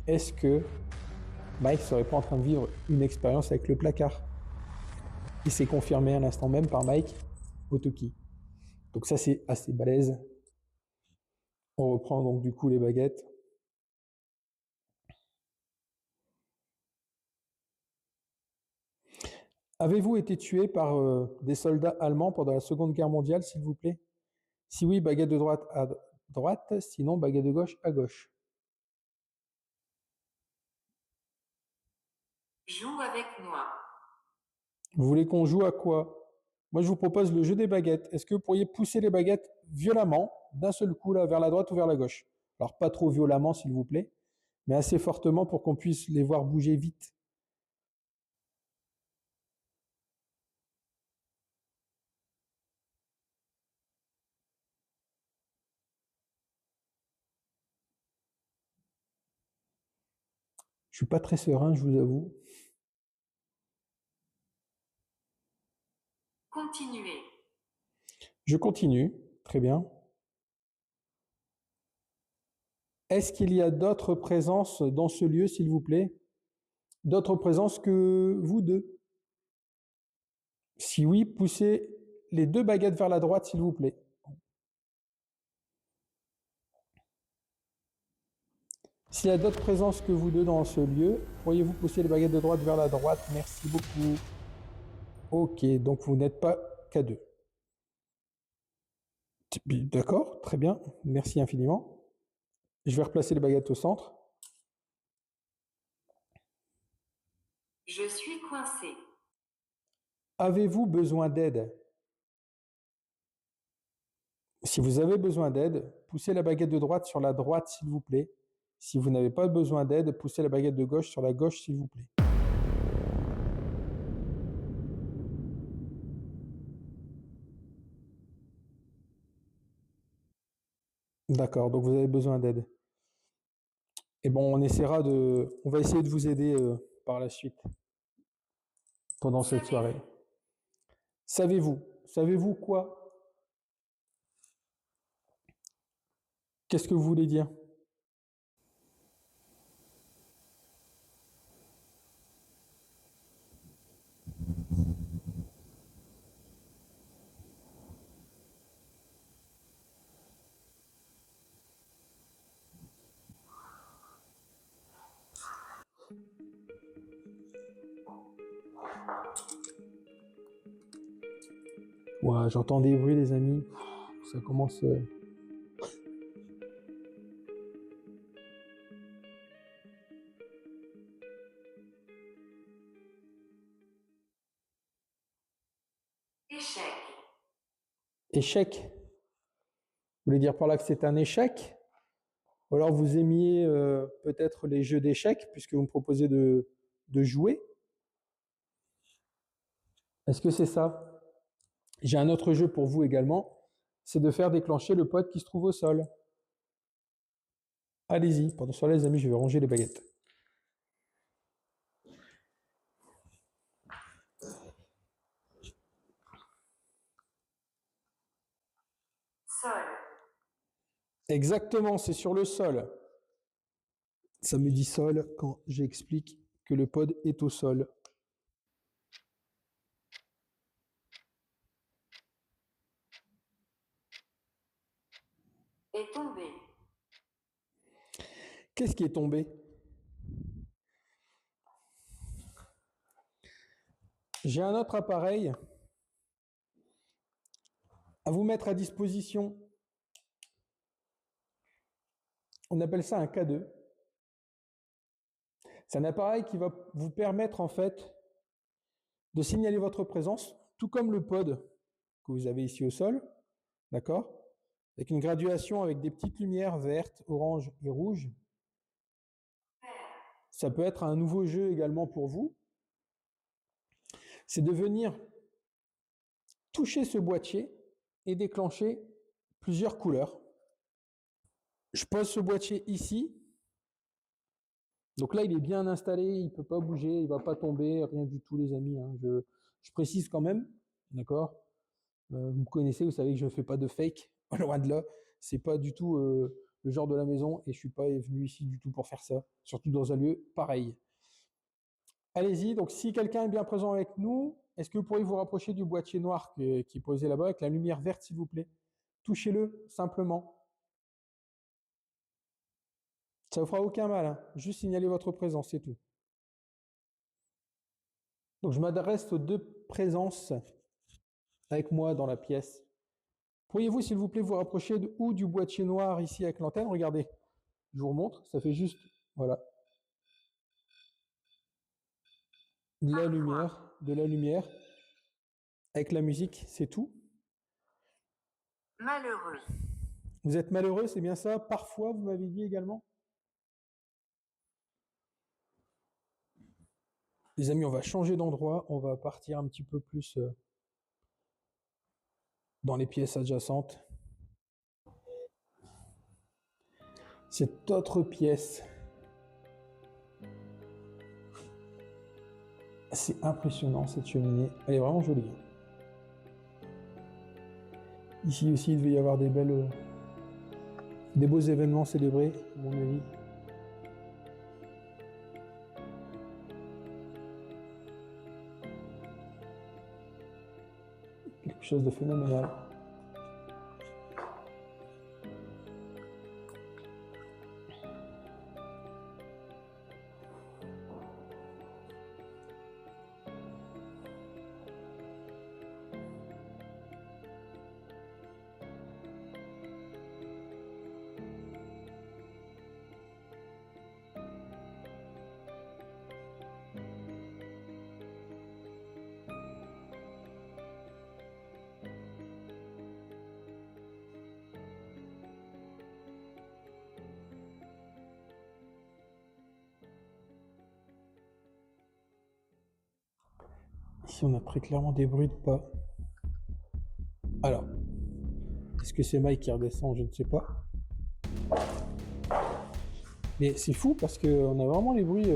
[SPEAKER 1] est-ce que Mike serait pas en train de vivre une expérience avec le placard? Et c'est confirmé à l'instant même par Mike Otoki. Donc ça, c'est assez balèze. On reprend donc du coup les baguettes. Avez-vous été tué par des soldats allemands pendant la Seconde Guerre mondiale, s'il vous plaît? Si oui, baguette de droite à droite, sinon baguette de gauche à gauche.
[SPEAKER 4] Joue avec moi.
[SPEAKER 1] Vous voulez qu'on joue à quoi? Moi, je vous propose le jeu des baguettes. Est-ce que vous pourriez pousser les baguettes violemment, d'un seul coup, là, vers la droite ou vers la gauche? Alors, pas trop violemment, s'il vous plaît, mais assez fortement pour qu'on puisse les voir bouger vite. Je suis pas très serein, je vous avoue.
[SPEAKER 4] Continuez.
[SPEAKER 1] Je continue. Très bien. Est-ce qu'il y a d'autres présences dans ce lieu, s'il vous plaît? D'autres présences que vous deux? Si oui, poussez les deux baguettes vers la droite, s'il vous plaît. S'il y a d'autres présences que vous deux dans ce lieu, pourriez-vous pousser les baguettes de droite vers la droite? Merci beaucoup. Ok, donc vous n'êtes pas qu'à deux. D'accord, très bien. Merci infiniment. Je vais replacer les baguettes au centre.
[SPEAKER 4] Je suis coincé.
[SPEAKER 1] Avez-vous besoin d'aide? Si vous avez besoin d'aide, poussez la baguette de droite sur la droite, s'il vous plaît. Si vous n'avez pas besoin d'aide, poussez la baguette de gauche sur la gauche, s'il vous plaît. D'accord, donc vous avez besoin d'aide. Et bon, on va essayer de vous aider par la suite, pendant cette soirée. Savez-vous quoi? Qu'est-ce que vous voulez dire? Ouais, j'entends des bruits, les amis. Ça commence.
[SPEAKER 4] Échec.
[SPEAKER 1] Échec. Vous voulez dire par là que c'est un échec? Ou alors vous aimiez peut-être les jeux d'échecs, puisque vous me proposez de jouer? Est-ce que c'est ça? J'ai un autre jeu pour vous également, c'est de faire déclencher le pote qui se trouve au sol. Allez-y, pendant ce temps-là, les amis, je vais ranger les baguettes.
[SPEAKER 4] Sol.
[SPEAKER 1] Exactement, c'est sur le sol. Ça me dit sol quand j'explique que le pod est au sol.
[SPEAKER 4] Est tombé.
[SPEAKER 1] Qu'est-ce qui est tombé? J'ai un autre appareil à vous mettre à disposition. On appelle ça un K2. C'est un appareil qui va vous permettre en fait de signaler votre présence, tout comme le pod que vous avez ici au sol, d'accord? Avec une graduation avec des petites lumières vertes, orange et rouge. Ça peut être un nouveau jeu également pour vous. C'est de venir toucher ce boîtier et déclencher plusieurs couleurs. Je pose ce boîtier ici. Donc là, il est bien installé, il ne peut pas bouger, il ne va pas tomber, rien du tout, les amis. Hein. Je précise quand même, d'accord? Vous me connaissez, vous savez que je ne fais pas de fake, loin de là. C'est pas du tout le genre de la maison et je suis pas venu ici du tout pour faire ça, surtout dans un lieu pareil. Allez-y, donc si quelqu'un est bien présent avec nous, est-ce que vous pourriez vous rapprocher du boîtier noir qui est posé là-bas avec la lumière verte, s'il vous plaît? Touchez-le simplement. Ça ne vous fera aucun mal, hein. Juste signaler votre présence, c'est tout. Donc je m'adresse aux deux présences avec moi dans la pièce. Pourriez-vous, s'il vous plaît, vous rapprocher du boîtier noir ici avec l'antenne? Regardez, je vous remontre, ça fait juste, voilà, de la lumière, avec la musique, c'est tout.
[SPEAKER 4] Malheureux.
[SPEAKER 1] Vous êtes malheureux, c'est bien ça? Parfois, vous m'avez dit également? Les amis, on va changer d'endroit, on va partir un petit peu plus dans les pièces adjacentes. Cette autre pièce, c'est impressionnant cette cheminée, elle est vraiment jolie. Ici aussi, il devait y avoir des beaux événements célébrés, à mon avis. Quelque chose de phénoménal. Ici, on a très clairement des bruits de pas. Alors, est-ce que c'est Mike qui redescend? Je ne sais pas. Mais c'est fou parce qu'on a vraiment les bruits.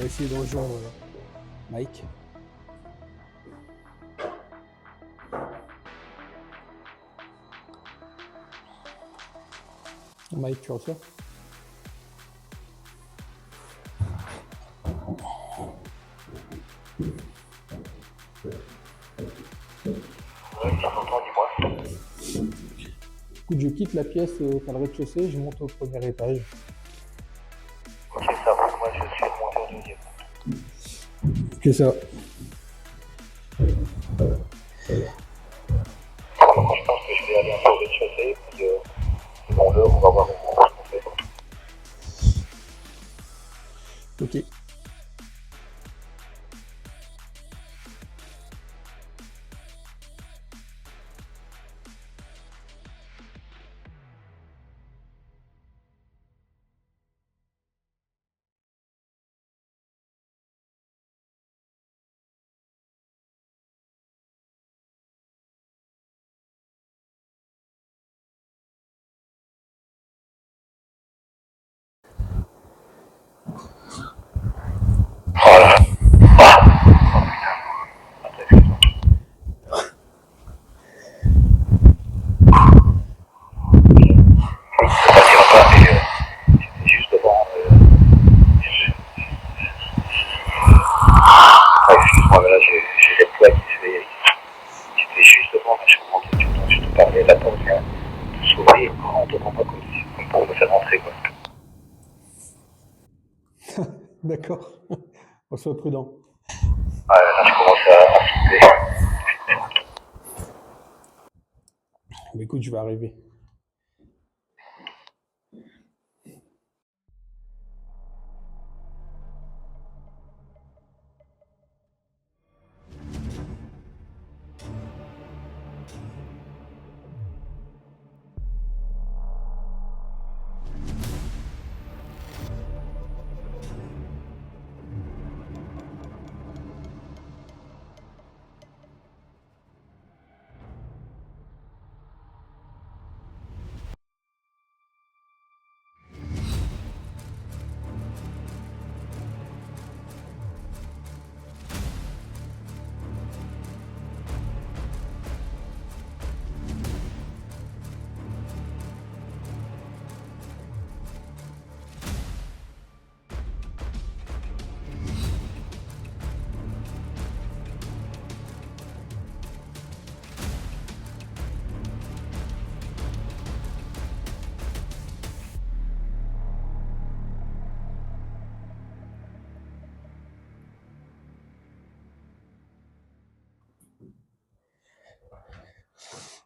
[SPEAKER 1] va essayer de rejoindre Mike. Mike, tu reçois? Écoute, je quitte la pièce, t'as le rez-de-chaussée, je monte au premier étage.
[SPEAKER 5] Ok, ça va, moi je suis remonté au deuxième.
[SPEAKER 1] Que ça.
[SPEAKER 5] Je pense que je vais aller un peu au rez-de-chaussée, puis selon l'heure, on va voir ce qu'on fait.
[SPEAKER 1] Ok.
[SPEAKER 5] C'est juste devant. Excuse-moi, mais là j'ai les poids qui s'éveillent. J'étais juste devant, mais je remontais tout le temps, je te parlais, la porte vient de s'ouvrir grand devant moi comme pour me faire rentrer, quoi.
[SPEAKER 1] D'accord. On soit prudent.
[SPEAKER 5] Ouais, là je commence à flipper.
[SPEAKER 1] Bah, écoute, je vais arriver.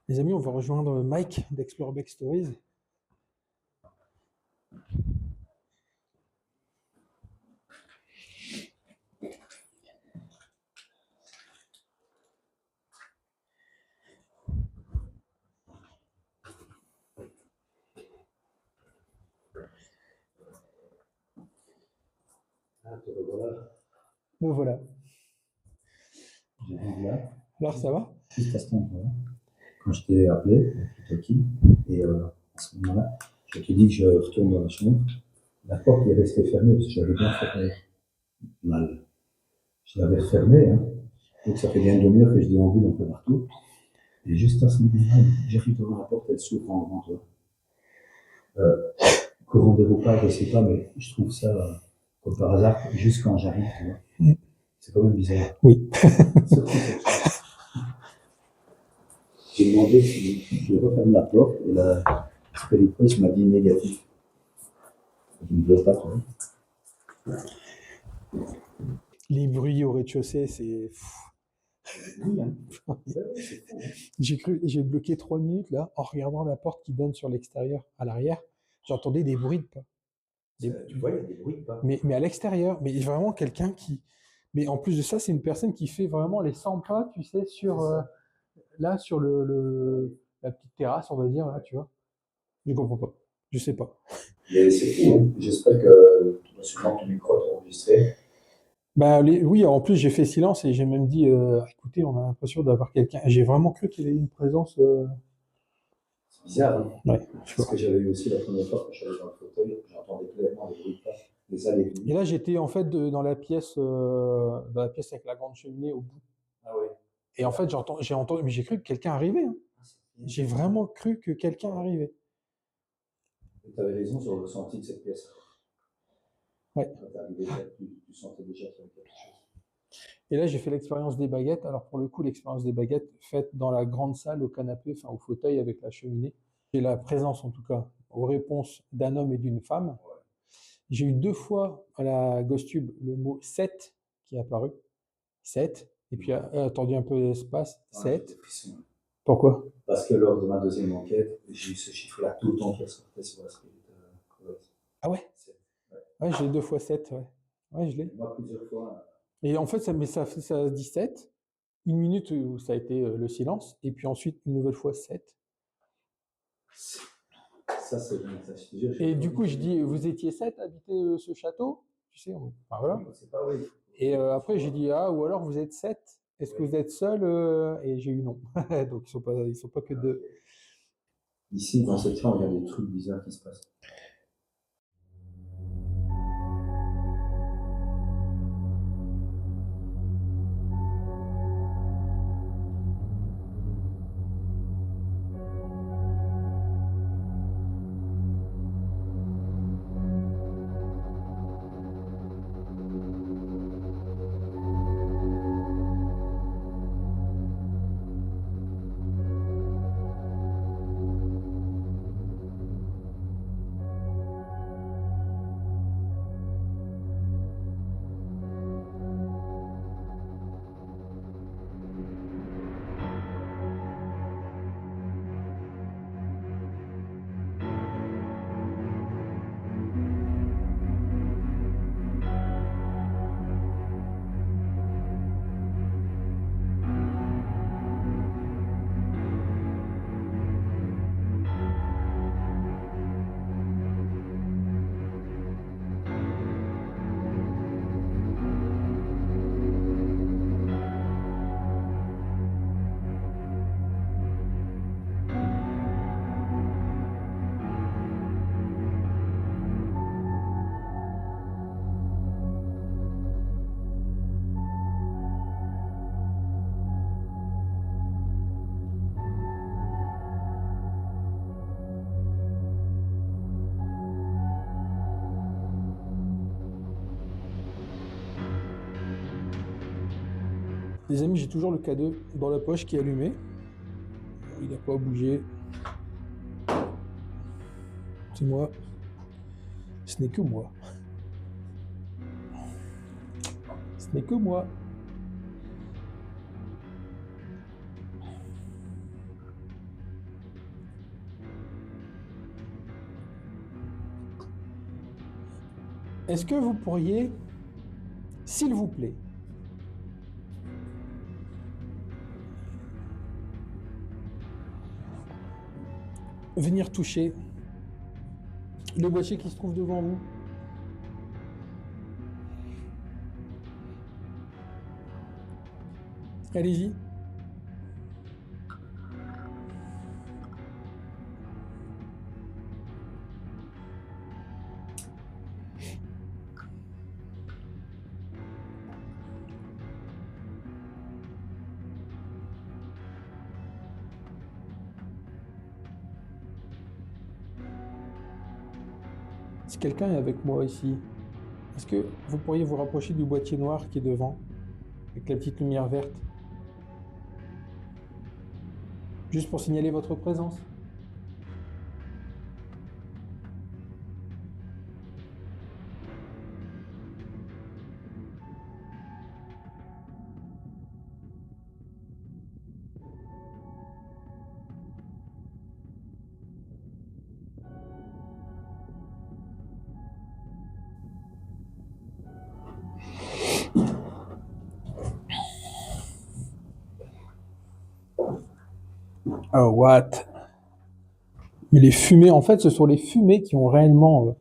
[SPEAKER 1] Les amis, on va rejoindre Mike d'Explore Backstories. Me voilà.
[SPEAKER 3] J'arrive là,
[SPEAKER 1] Alors, ça va?
[SPEAKER 3] juste à ce moment-là, quand je t'ai appelé, Toki, et à ce moment-là, je t'ai dit que je retourne dans la chambre. La porte est restée fermée parce que j'avais bien fermé mal. Je l'avais refermée, hein. Donc ça fait bien une demi-heure que je déambule un peu partout. Et juste à ce moment-là, j'arrive devant la porte, elle s'ouvre en grand toi. Courant des repas, je sais pas, mais je trouve ça, comme par hasard, juste quand j'arrive, tu vois. C'est quand même bizarre.
[SPEAKER 1] Oui.
[SPEAKER 3] Surtout cette chose. J'ai demandé si je referme la porte et la spélitrice m'a dit négatif. Je ne veux pas, tu vois.
[SPEAKER 1] Les bruits au rez-de-chaussée, c'est.
[SPEAKER 3] Oui, hein. C'est fou, hein.
[SPEAKER 1] J'ai bloqué 3 minutes là, en regardant la porte qui donne sur l'extérieur, à l'arrière. J'entendais des bruits de pas.
[SPEAKER 3] Tu vois, il y a des bruits de pas.
[SPEAKER 1] Mais à l'extérieur, mais vraiment quelqu'un qui. Mais en plus de ça, c'est une personne qui fait vraiment les 100 pas, tu sais, sur là, sur la petite terrasse, on va dire, là, tu vois. Je comprends pas. Je sais pas.
[SPEAKER 3] Mais c'est fou, hein. J'espère que tu vas sûrement ton micro enregistré.
[SPEAKER 1] Bah, oui, en plus, j'ai fait silence et j'ai même dit, écoutez, on a l'impression d'avoir quelqu'un. J'ai vraiment cru qu'il y avait une présence.
[SPEAKER 3] C'est bizarre, hein.
[SPEAKER 1] Ouais, je
[SPEAKER 3] Parce
[SPEAKER 1] vois.
[SPEAKER 3] que j'avais eu aussi la première fois quand je suis allé dans le fauteuil, j'entendais clairement les bruits de pas, les ça les
[SPEAKER 1] Et là, j'étais en fait dans la pièce avec la grande cheminée au bout.
[SPEAKER 3] Ah ouais.
[SPEAKER 1] Et en fait, j'ai entendu, mais j'ai cru que quelqu'un arrivait, hein. J'ai vraiment cru que quelqu'un arrivait.
[SPEAKER 3] Tu avais raison sur le ressenti de cette pièce.
[SPEAKER 1] Ouais.
[SPEAKER 3] Quand tu arrivais, tu sentais déjà qu'il y avait quelque chose.
[SPEAKER 1] Et là, j'ai fait l'expérience des baguettes. Alors, pour le coup, l'expérience des baguettes faite dans la grande salle, au canapé, enfin, au fauteuil avec la cheminée. J'ai la présence, en tout cas, aux réponses d'un homme et d'une femme. J'ai eu 2 fois à la GhostTube le mot 7 qui est apparu. 7. Et puis, attendu un peu d'espace. 7. Pourquoi?
[SPEAKER 3] Parce que lors de ma deuxième enquête, j'ai eu ce chiffre-là tout le temps qui ressortait sur la screen.
[SPEAKER 1] Ah ouais? Ouais, j'ai 2 fois 7, ouais. Ouais, je l'ai.
[SPEAKER 3] Moi, plusieurs fois.
[SPEAKER 1] Et en fait, ça dit 7. Une minute où ça a été le silence. Et puis ensuite, une nouvelle fois 7.
[SPEAKER 3] Ça, c'est bien. Ça, je te jure,
[SPEAKER 1] Et du coup, je dis, vous étiez 7 à habiter ce château? Tu sais, enfin, voilà.
[SPEAKER 3] C'est pas oui.
[SPEAKER 1] Et après, j'ai dit, ah, ou alors vous êtes 7. Est-ce que vous êtes seul? Et j'ai eu non. Donc, ils sont pas que 2.
[SPEAKER 3] Ici, dans cette chambre, il y a des trucs bizarres qui se passent.
[SPEAKER 1] Les amis, j'ai toujours le cadeau dans la poche qui est allumé. Il n'a pas bougé. C'est moi. Ce n'est que moi. Ce n'est que moi. Est-ce que vous pourriez, s'il vous plaît, venir toucher le boîtier qui se trouve devant vous? Allez-y. Si quelqu'un est avec moi ici, est-ce que vous pourriez vous rapprocher du boîtier noir qui est devant, avec la petite lumière verte? Juste pour signaler votre présence. Oh, what? Mais les fumées, en fait, ce sont les fumées qui ont réellement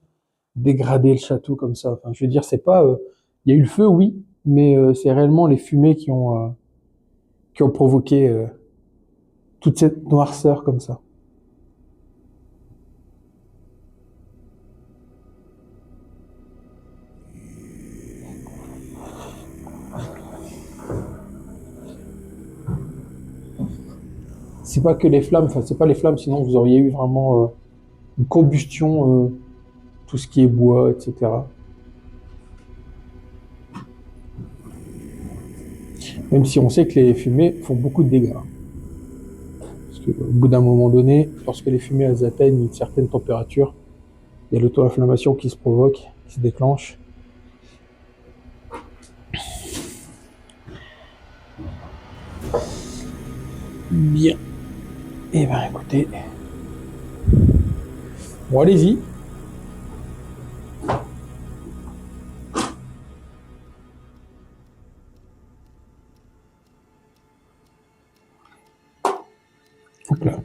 [SPEAKER 1] dégradé le château comme ça. Enfin, je veux dire, c'est pas. Il y a eu le feu, oui, mais c'est réellement les fumées qui ont provoqué toute cette noirceur comme ça. c'est pas que les flammes, enfin c'est pas les flammes, sinon vous auriez eu vraiment une combustion, tout ce qui est bois, etc. Même si on sait que les fumées font beaucoup de dégâts. Parce qu'au bout d'un moment donné, lorsque les fumées elles atteignent une certaine température, il y a l'auto-inflammation qui se provoque, qui se déclenche. Bien. Eh ben écoutez. Bon, allez-y. Hop là.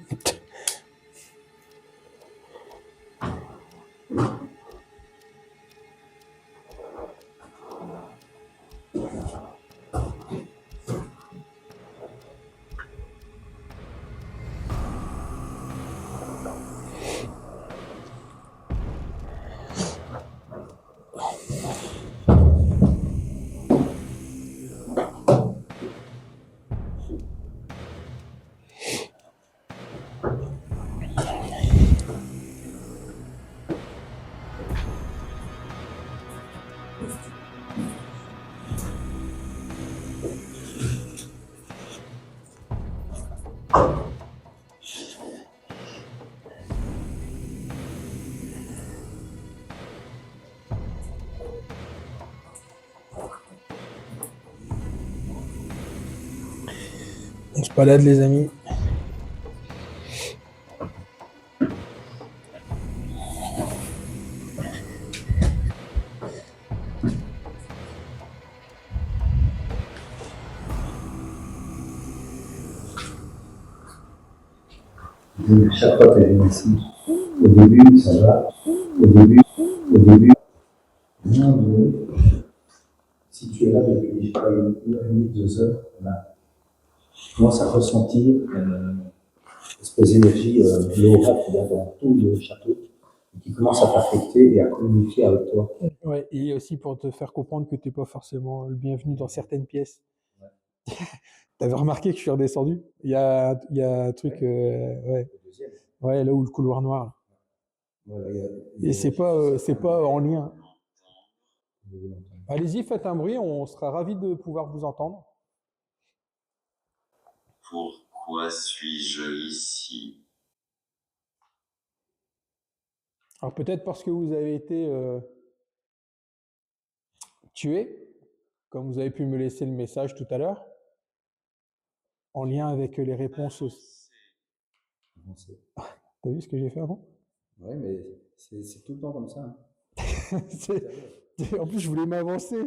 [SPEAKER 1] On se balade les amis.
[SPEAKER 3] Chaque fois que je viens ici, au début, ça va. Au début, non, si tu es là depuis, je sais pas, 1h30, 2 heures, là, je commence à ressentir une espèce d'énergie, l'aura qu'il y a dans tout le château, qui commence à t'affecter et à communiquer avec toi.
[SPEAKER 1] Ouais, et aussi pour te faire comprendre que tu n'es pas forcément le bienvenu dans certaines pièces. T'avais remarqué que je suis redescendu? Il y a un truc, ouais. Ouais, là où le couloir noir.
[SPEAKER 3] Voilà,
[SPEAKER 1] Et c'est pas en lien. Allez-y, faites un bruit, on sera ravis de pouvoir vous entendre.
[SPEAKER 6] Pourquoi suis-je ici?
[SPEAKER 1] Alors peut-être parce que vous avez été tué, comme vous avez pu me laisser le message tout à l'heure, en lien avec les réponses aux... T'as vu ce que j'ai fait avant?
[SPEAKER 3] Oui, mais c'est tout le temps comme ça. Hein.
[SPEAKER 1] En plus, je voulais m'avancer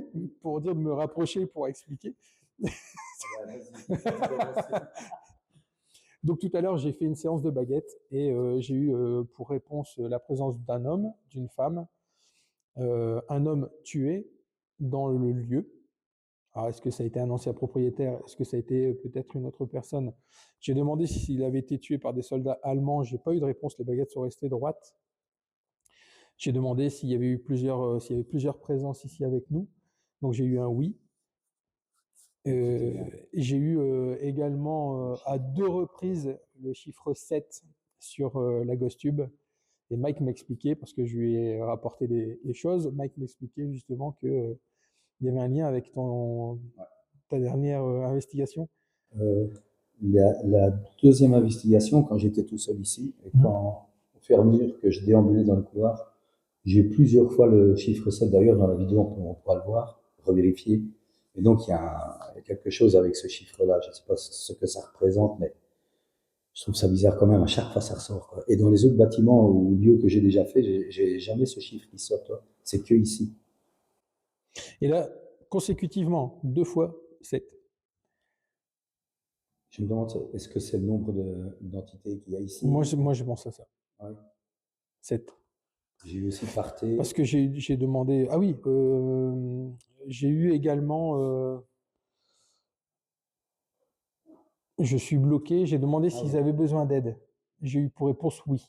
[SPEAKER 1] pour dire de me rapprocher pour expliquer. Donc tout à l'heure, j'ai fait une séance de baguette et j'ai eu pour réponse la présence d'un homme, d'une femme, un homme tué dans le lieu. Alors, est-ce que ça a été un ancien propriétaire? Est-ce que ça a été peut-être une autre personne? J'ai demandé s'il avait été tué par des soldats allemands. J'ai pas eu de réponse. Les baguettes sont restées droites. J'ai demandé s'il y avait eu plusieurs présences ici avec nous. Donc j'ai eu un oui. J'ai eu également à 2 reprises le chiffre 7 sur la GhostTube. Et Mike m'expliquait, parce que je lui ai rapporté les choses, Mike m'expliquait justement que il y avait un lien avec ta dernière investigation.
[SPEAKER 3] La deuxième investigation, quand j'étais tout seul ici, et quand, au fur et à mesure que je déambulais dans le couloir, j'ai eu plusieurs fois le chiffre 7, d'ailleurs dans la vidéo on pourra le voir, revérifier. Et donc il y a quelque chose avec ce chiffre-là, je ne sais pas ce que ça représente, mais je trouve ça bizarre quand même, à chaque fois ça ressort. Quoi. Et dans les autres bâtiments ou lieux que j'ai déjà fait, j'ai jamais ce chiffre qui sort, toi. C'est que ici.
[SPEAKER 1] Et là, consécutivement, 2 fois 7.
[SPEAKER 3] Je me demande, est-ce que c'est le nombre d'entités qu'il y a ici?
[SPEAKER 1] Moi, je pense à ça.
[SPEAKER 3] Ouais.
[SPEAKER 1] 7.
[SPEAKER 3] J'ai eu aussi Partey.
[SPEAKER 1] Parce que j'ai demandé... Ah oui, j'ai eu également... je suis bloqué, j'ai demandé s'ils avaient besoin d'aide. J'ai eu pour réponse oui.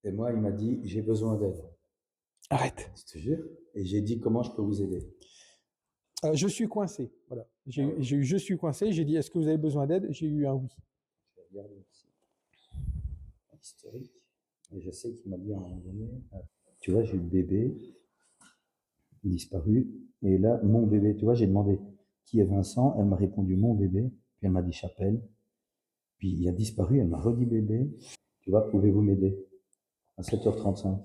[SPEAKER 3] Et moi, il m'a dit, j'ai besoin d'aide.
[SPEAKER 1] Arrête.
[SPEAKER 3] Je te jure. Et j'ai dit, comment je peux vous aider?
[SPEAKER 1] Je suis coincé. Voilà. J'ai eu je suis coincé, j'ai dit est-ce que vous avez besoin d'aide? J'ai eu un oui.
[SPEAKER 3] Je vais regarder ici.
[SPEAKER 2] historique. Et je sais qu'il m'a dit à un moment donné, tu vois, j'ai eu le bébé disparu. Et là, mon bébé, tu vois, j'ai demandé qui est Vincent. Elle m'a répondu mon bébé. Puis elle m'a dit Chapelle. Puis il a disparu. Elle m'a redit bébé. Tu vois, pouvez-vous m'aider à 7h35.